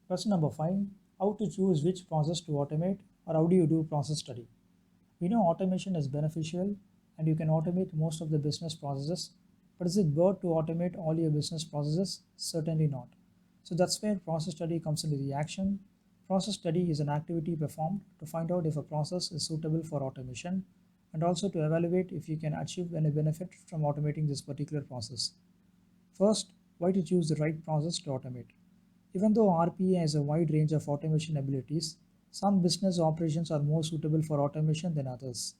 Question number 5. How to choose which process to automate, or how do you do process study? We know automation is beneficial and you can automate most of the business processes, but is it good to automate all your business processes? Certainly not. So that's where process study comes into the action. Process study is an activity performed to find out if a process is suitable for automation and also to evaluate if you can achieve any benefit from automating this particular process. First, why to choose the right process to automate? Even though RPA has a wide range of automation abilities, some business operations are more suitable for automation than others.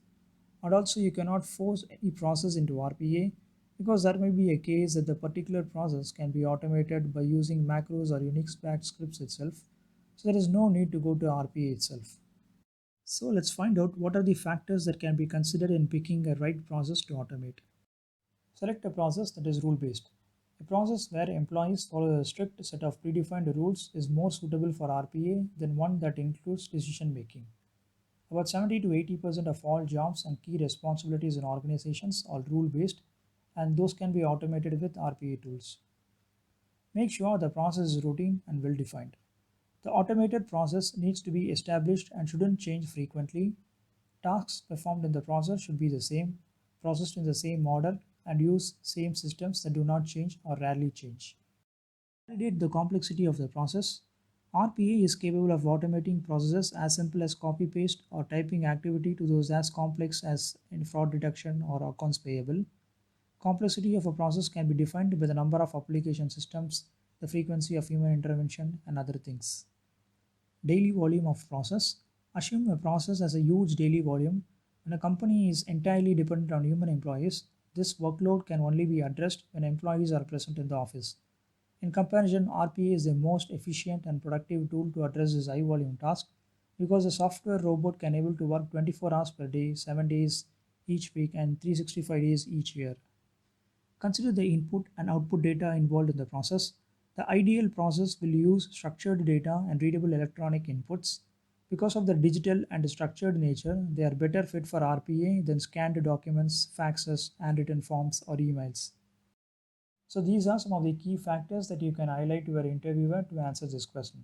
And also, you cannot force any process into RPA because there may be a case that the particular process can be automated by using macros or Unix backed scripts itself. So, there is no need to go to RPA itself. So, let's find out what are the factors that can be considered in picking a right process to automate. Select a process that is rule based. A process where employees follow a strict set of predefined rules is more suitable for RPA than one that includes decision making. About 70 to 80% of all jobs and key responsibilities in organizations are rule based, and those can be automated with RPA tools. Make sure the process is routine and well defined. The automated process needs to be established and shouldn't change frequently. Tasks performed in the process should be the same, processed in the same order, and use same systems that do not change or rarely change. Validate the complexity of the process. RPA is capable of automating processes as simple as copy paste or typing activity to those as complex as in fraud detection or accounts payable. Complexity of a process can be defined by the number of application systems, the frequency of human intervention, and other things. Daily volume of process. Assume a process has a huge daily volume. When a company is entirely dependent on human employees, this workload can only be addressed when employees are present in the office. In comparison, RPA is the most efficient and productive tool to address this high volume task because the software robot can able to work 24 hours per day, 7 days each week, and 365 days each year. Consider the input and output data involved in the process. The ideal process will use structured data and readable electronic inputs. Because of the digital and structured nature, they are better fit for RPA than scanned documents, faxes, handwritten forms, or emails. So these are some of the key factors that you can highlight to your interviewer to answer this question.